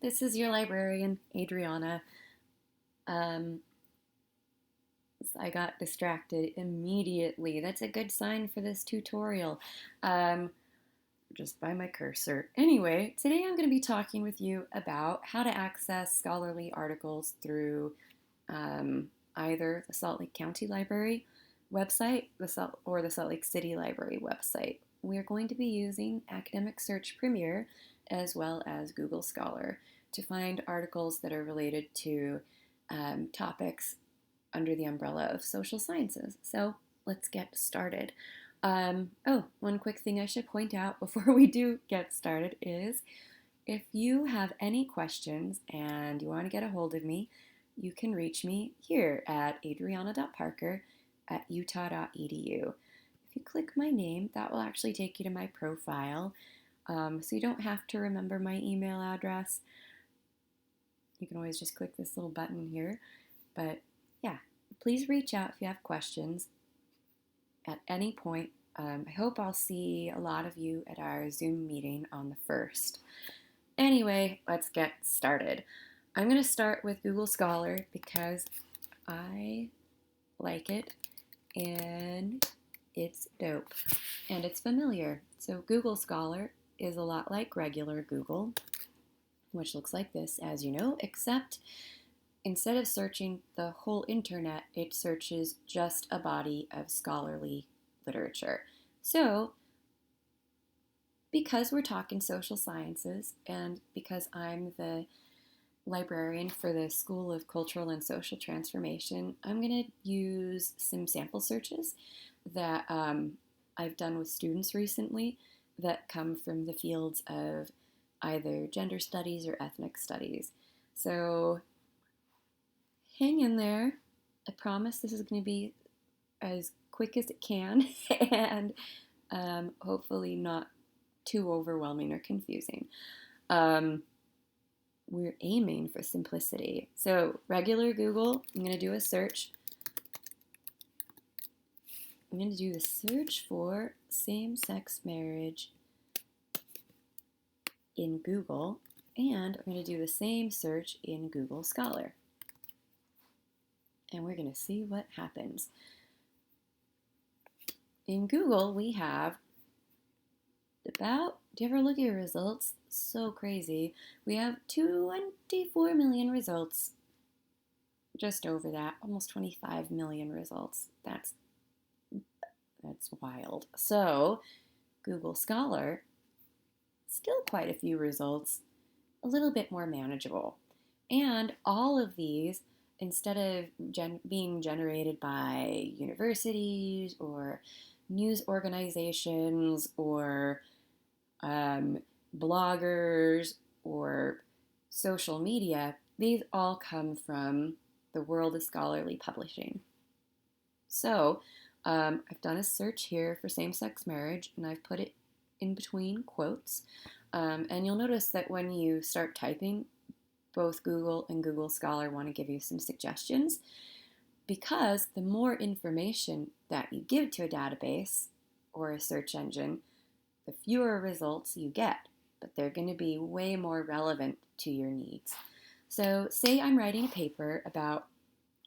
This is your librarian, Adriana. Um, I got distracted immediately. That's a good sign for this tutorial. Um, just by my cursor. Anyway, today I'm going to be talking with you about how to access scholarly articles through either the Salt Lake County Library website or the Salt Lake City Library website. We're going to be using Academic Search Premier as well as Google Scholar to find articles that are related to topics under the umbrella of social sciences. So let's get started. One quick thing I should point out before we do get started is if you have any questions and you want to get a hold of me, you can reach me here at adriana.parker@utah.edu. If you click my name, that will actually take you to my profile. So you don't have to remember my email address. You can always just click this little button here. But yeah, please reach out if you have questions at any point. I hope I'll see a lot of you at our Zoom meeting on the 1st. Anyway, let's get started. I'm going to start with Google Scholar because I like it and it's dope and it's familiar. So Google Scholar is a lot like regular Google, which looks like this, as you know, except instead of searching the whole internet, it searches just a body of scholarly literature. So, because we're talking social sciences and because I'm the librarian for the School of Cultural and Social Transformation, I'm going to use some sample searches that I've done with students recently that come from the fields of either gender studies or ethnic studies. So hang in there. I promise this is going to be as quick as it can and hopefully not too overwhelming or confusing. We're aiming for simplicity. So regular Google, I'm going to do a search. I'm going to do the search for same-sex marriage in Google, and I'm going to do the same search in Google Scholar. And we're going to see what happens. In Google, we have do you ever look at your results? So crazy. We have 24 million results. Just over that, almost 25 million results. That's wild. So, Google Scholar, still quite a few results, a little bit more manageable. And all of these, instead of being generated by universities or news organizations or bloggers or social media, these all come from the world of scholarly publishing. So I've done a search here for same-sex marriage and I've put it in between quotes. And you'll notice that when you start typing, both Google and Google Scholar want to give you some suggestions because the more information that you give to a database or a search engine, the fewer results you get, but they're going to be way more relevant to your needs. So say I'm writing a paper about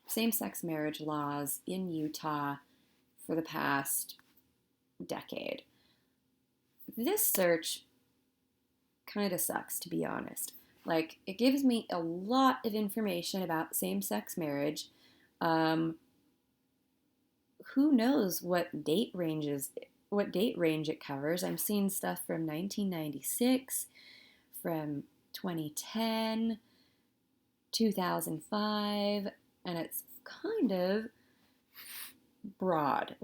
same-sex marriage laws in Utah for the past decade. This search kind of sucks, to be honest. Like, it gives me a lot of information about same-sex marriage. Who knows what date range it covers? I'm seeing stuff from 1996, from 2010, 2005, and it's kind of broad.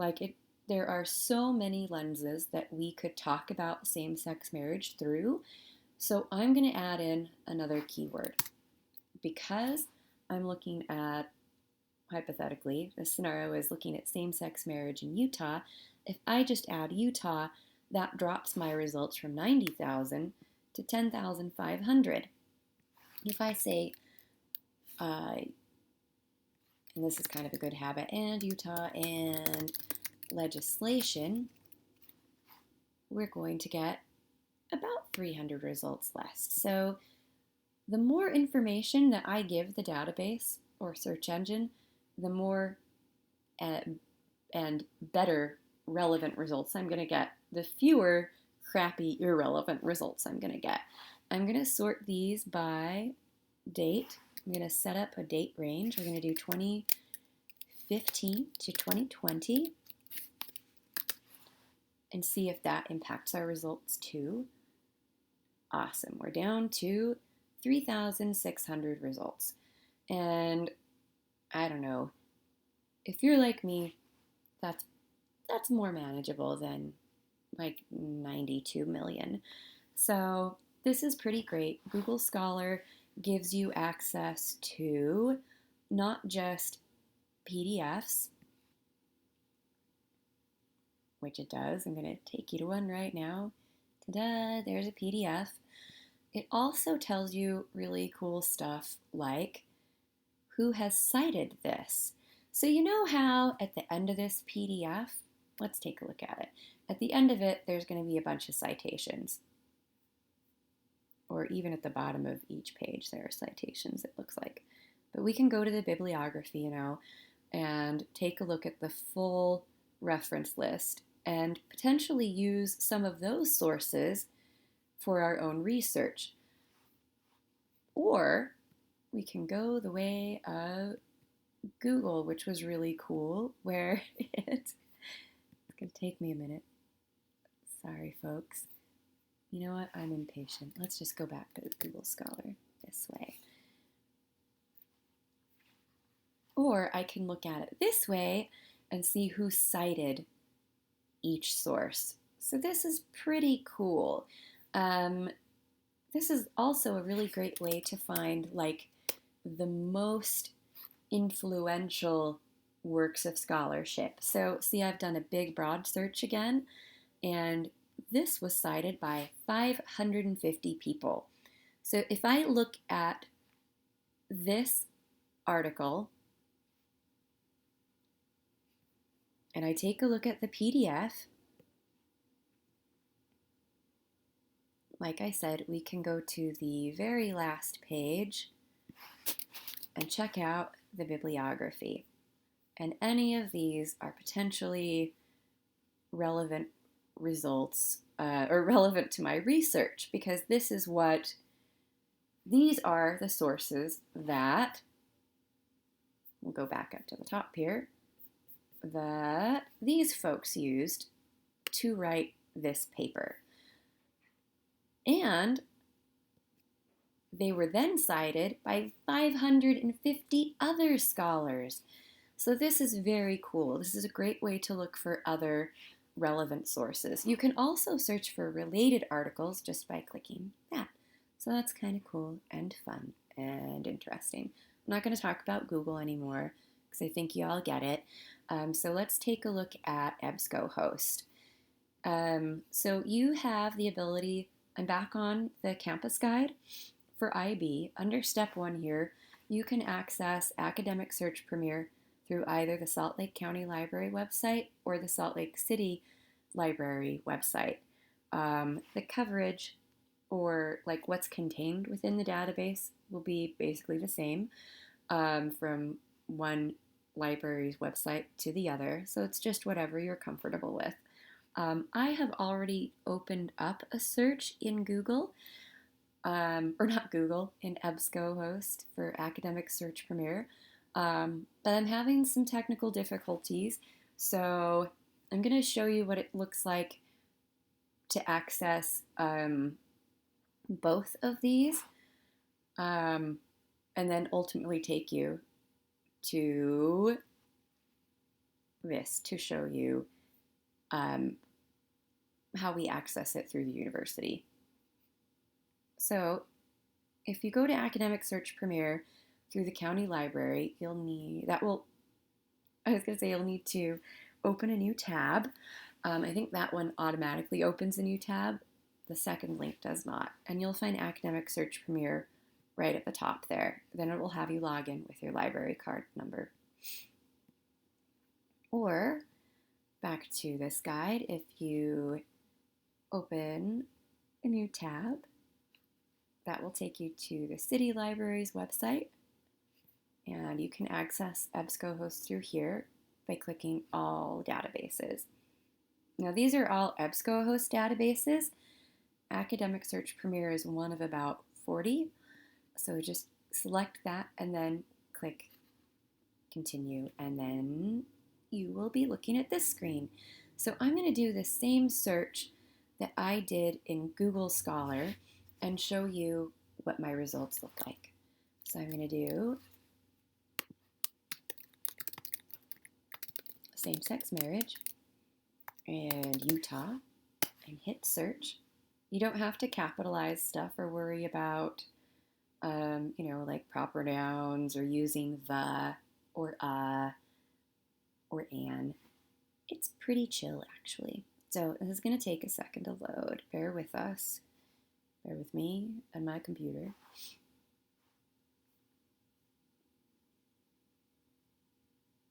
There are so many lenses that we could talk about same-sex marriage through. So I'm going to add in another keyword because I'm looking at, hypothetically, this scenario is looking at same-sex marriage in Utah. If I just add Utah, that drops my results from 90,000 to 10,500. If I say, and this is kind of a good habit, and Utah and legislation, we're going to get about 300 results less. So The more information that I give the database or search engine, the more uh, and better relevant results I'm going to get, the fewer crappy, irrelevant results I'm going to get. I'm going to sort these by date. I'm going to set up a date range. We're going to do 2015 to 2020 and see if that impacts our results too. Awesome. We're down to 3,600 results. And I don't know, if you're like me, that's more manageable than like 92 million. So this is pretty great. Google Scholar gives you access to not just PDFs, which it does. I'm going to take you to one right now. Ta-da, there's a PDF. It also tells you really cool stuff like who has cited this. So you know how at the end of this PDF, let's take a look at it. At the end of it, there's going to be a bunch of citations. Or even at the bottom of each page, there are citations, it looks like. But we can go to the bibliography, and take a look at the full reference list and potentially use some of those sources for our own research. Or we can go the way of Google, which was really cool, where it's going to take me a minute. Sorry, folks. You know what? I'm impatient. Let's just go back to Google Scholar this way. Or I can look at it this way and see who cited each source. So this is pretty cool. This is also a really great way to find like the most influential works of scholarship. So see, I've done a big broad search again, and this was cited by 550 people. So if I look at this article and I take a look at the PDF, like I said, we can go to the very last page and check out the bibliography. And any of these are potentially relevant results or relevant to my research, because these are the sources that, we'll go back up to the top here, that these folks used to write this paper. And they were then cited by 550 other scholars. So this is very cool. This is a great way to look for other relevant sources. You can also search for related articles just by clicking that. So that's kind of cool and fun and interesting. I'm not going to talk about Google anymore because I think you all get it. So let's take a look at EBSCOhost. So you have the ability, I'm back on the campus guide for IB. Under step 1 here, you can access Academic Search Premier through either the Salt Lake County Library website or the Salt Lake City Library website. The coverage, or like what's contained within the database, will be basically the same from one library's website to the other, so it's just whatever you're comfortable with. I have already opened up a search in Google, or not Google, in EBSCOhost for Academic Search Premier, but I'm having some technical difficulties, so I'm going to show you what it looks like to access both of these, and then ultimately take you to this to show you how we access it through the university. So if you go to Academic Search Premier through the county library, you'll need to open a new tab. I think that one automatically opens a new tab. The second link does not. And you'll find Academic Search Premier right at the top there. Then it will have you log in with your library card number. Or back to this guide, if you open a new tab, that will take you to the City Library's website, and you can access EBSCOhost through here by clicking All Databases. Now, these are all EBSCOhost databases. Academic Search Premier is one of about 40, so just select that and then click Continue, and then you will be looking at this screen. So I'm going to do the same search that I did in Google Scholar and show you what my results look like. So I'm going to do same-sex marriage and Utah and hit search. You don't have to capitalize stuff or worry about, like proper nouns or using the or or an. It's pretty chill, actually. So this is going to take a second to load. Bear with us. Bear with me and my computer.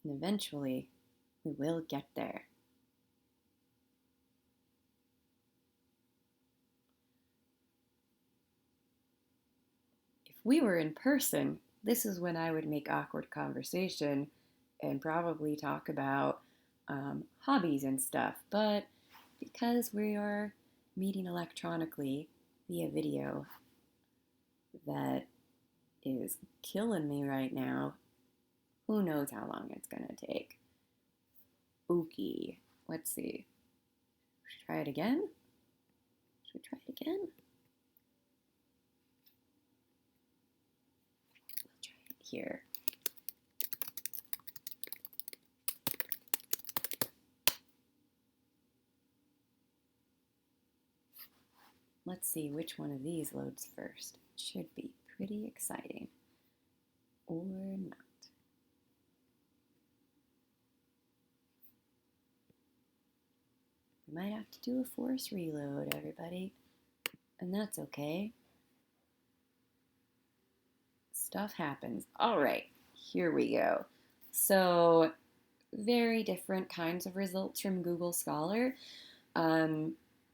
And eventually, we will get there. If we were in person, this is when I would make awkward conversation and probably talk about hobbies and stuff. But because we are meeting electronically via video, that is killing me right now. Who knows how long it's going to take. Spooky. Let's see. Should we try it again? Should we try it again? We'll try it here. Let's see which one of these loads first. It should be pretty exciting. Or not. We might have to do a force reload, everybody. And that's okay. Stuff happens. All right, here we go. So, very different kinds of results from Google Scholar.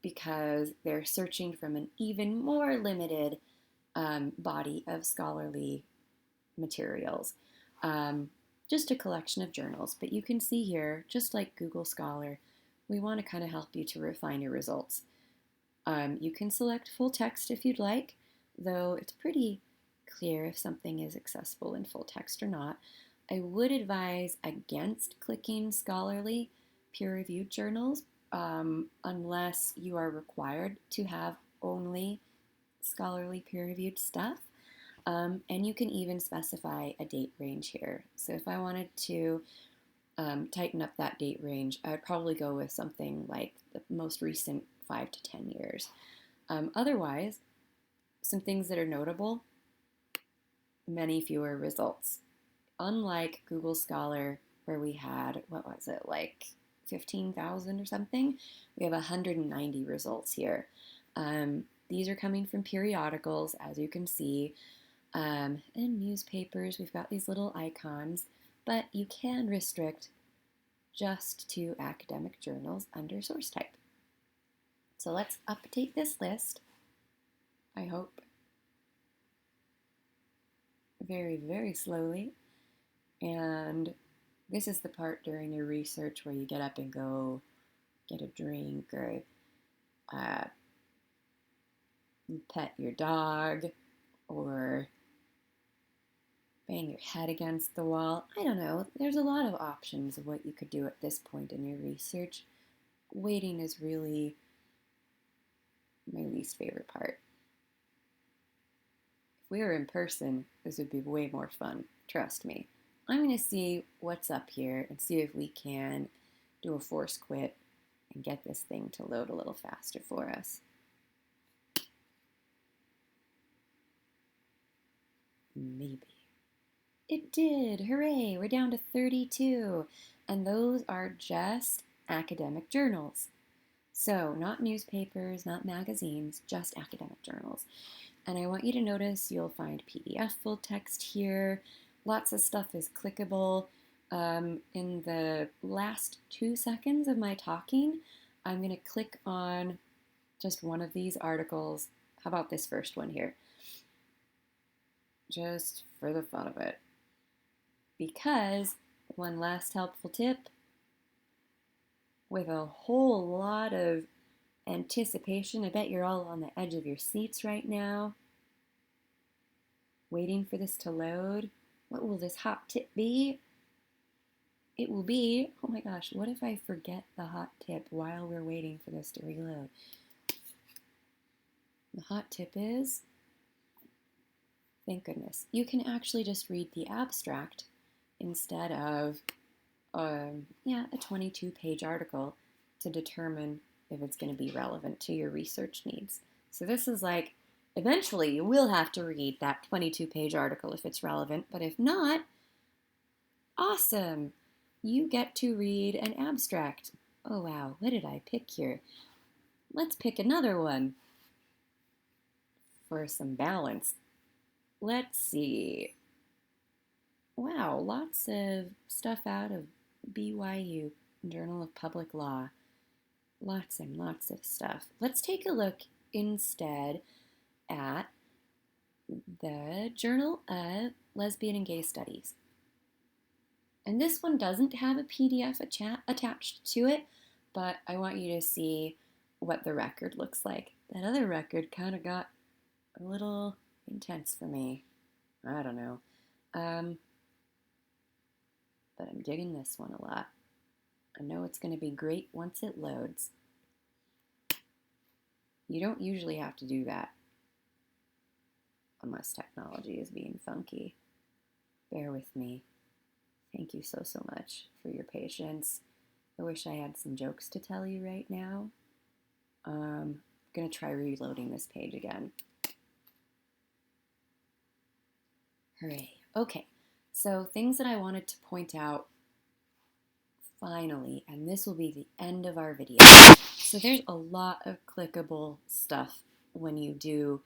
Because they're searching from an even more limited body of scholarly materials. Just a collection of journals, but you can see here, just like Google Scholar, we want to kind of help you to refine your results. You can select full text if you'd like, though it's pretty clear if something is accessible in full text or not. I would advise against clicking scholarly peer-reviewed journals unless you are required to have only scholarly peer-reviewed stuff. And you can even specify a date range here. So if I wanted to tighten up that date range, I would probably go with something like the most recent 5 to 10 years. Otherwise, some things that are notable, many fewer results. Unlike Google Scholar, where we had, 15,000 or something, we have 190 results here. These are coming from periodicals, as you can see, and newspapers. We've got these little icons, but you can restrict just to academic journals under source type. So let's update this list, I hope, very, very slowly. And this is the part during your research where you get up and go get a drink or pet your dog or bang your head against the wall. I don't know. There's a lot of options of what you could do at this point in your research. Waiting is really my least favorite part. If we were in person, this would be way more fun. Trust me. I'm going to see what's up here and see if we can do a force quit and get this thing to load a little faster for us. Maybe. It did! Hooray! We're down to 32. And those are just academic journals. So, not newspapers, not magazines, just academic journals. And I want you to notice you'll find PDF full text here. Lots of stuff is clickable. In the last 2 seconds of my talking, I'm going to click on just one of these articles. How about this first one here? just for the fun of it. Because, one last helpful tip, with a whole lot of anticipation, I bet you're all on the edge of your seats right now, waiting for this to load. What will this hot tip be? It will be, oh my gosh, what if I forget the hot tip while we're waiting for this to reload? The hot tip is, thank goodness, you can actually just read the abstract instead of a 22-page article to determine if it's going to be relevant to your research needs. So this is like, eventually you will have to read that 22-page article if it's relevant, but if not, awesome! You get to read an abstract. Oh wow, what did I pick here? Let's pick another one for some balance. Let's see. Wow, lots of stuff out of BYU, Journal of Public Law. Lots and lots of stuff. Let's take a look instead at the Journal of Lesbian and Gay Studies. And this one doesn't have a PDF attached to it, but I want you to see what the record looks like. That other record kind of got a little intense for me. I don't know. But I'm digging this one a lot. I know it's going to be great once it loads. You don't usually have to do that unless technology is being funky. Bear with me. Thank you so much for your patience. I wish I had some jokes to tell you right now. I'm going to try reloading this page again. Hooray. Okay, so things that I wanted to point out finally, and this will be the end of our video. So there's a lot of clickable stuff when you do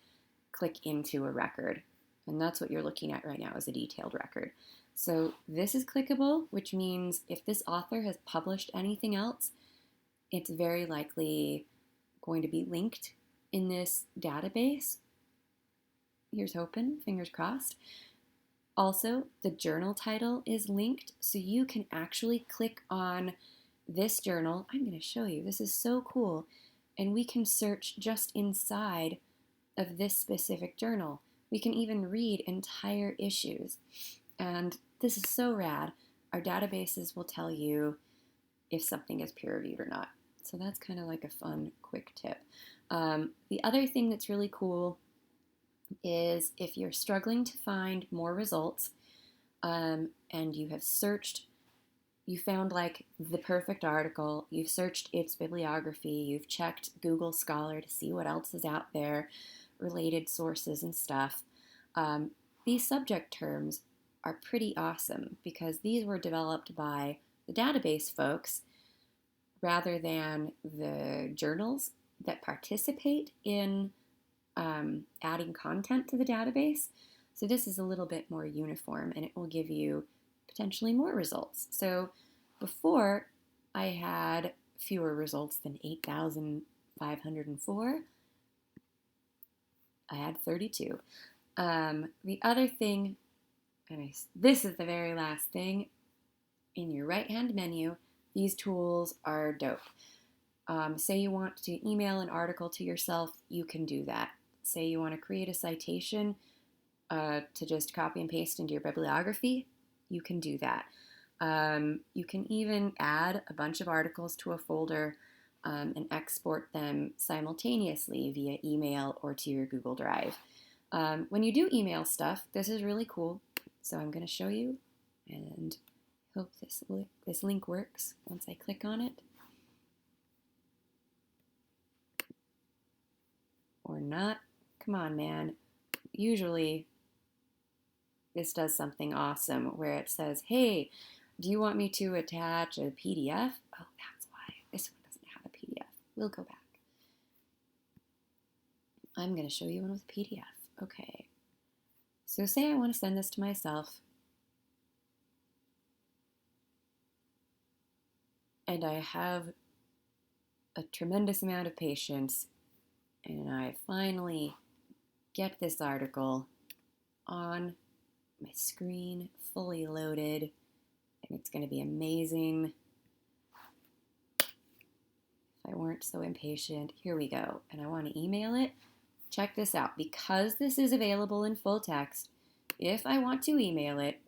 click into a record, and that's what you're looking at right now is a detailed record. So this is clickable, which means if this author has published anything else, it's very likely going to be linked in this database. Here's hoping, fingers crossed. Also, the journal title is linked, so you can actually click on this journal. I'm going to show you. This is so cool. And we can search just inside of this specific journal. We can even read entire issues. And this is so rad. Our databases will tell you if something is peer-reviewed or not. So that's kind of like a fun, quick tip. The other thing that's really cool is if you're struggling to find more results and you have searched, you found like the perfect article, you've searched its bibliography, you've checked Google Scholar to see what else is out there, related sources and stuff. These subject terms are pretty awesome because these were developed by the database folks rather than the journals that participate in adding content to the database. So this is a little bit more uniform and it will give you potentially more results. So before I had fewer results than 8,504. I had 32. The other thing, and this is the very last thing, in your right-hand menu, these tools are dope. Say you want to email an article to yourself, you can do that. Say you want to create a citation to just copy and paste into your bibliography, you can do that. You can even add a bunch of articles to a folder and export them simultaneously via email or to your Google Drive. When you do email stuff, this is really cool. So I'm going to show you and hope this link works once I click on it. Or not. Come on, man. Usually this does something awesome where it says, hey, do you want me to attach a PDF? Oh, that's why. This one doesn't have a PDF. We'll go back. I'm going to show you one with a PDF. Okay. So say I want to send this to myself. And I have a tremendous amount of patience. And I finally get this article on my screen fully loaded, and it's going to be amazing. If I weren't so impatient, here we go. And I want to email it. Check this out. Because this is available in full text, if I want to email it,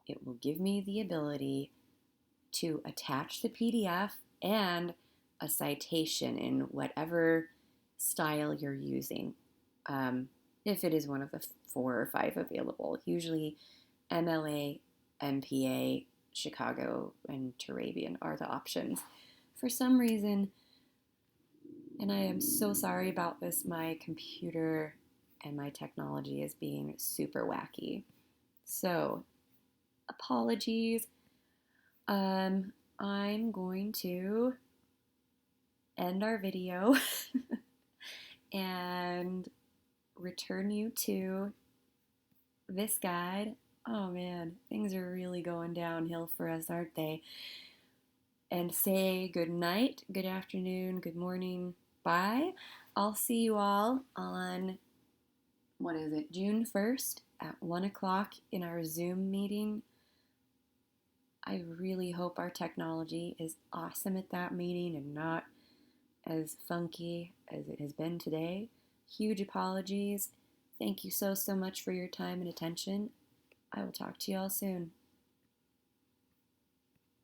it will give me the ability to attach the PDF and a citation in whatever style you're using. If it is one of the 4 or 5 available, usually MLA, MPA, Chicago, and Turabian are the options. For some reason, and I am so sorry about this, my computer and my technology is being super wacky. So, apologies. I'm going to end our video and return you to this guide. Oh man, things are really going downhill for us, aren't they? And say good night, good afternoon, good morning, bye. I'll see you all on, June 1st at 1 o'clock in our Zoom meeting. I really hope our technology is awesome at that meeting and not as funky as it has been today. Huge apologies. Thank you so much for your time and attention. I will talk to you all soon.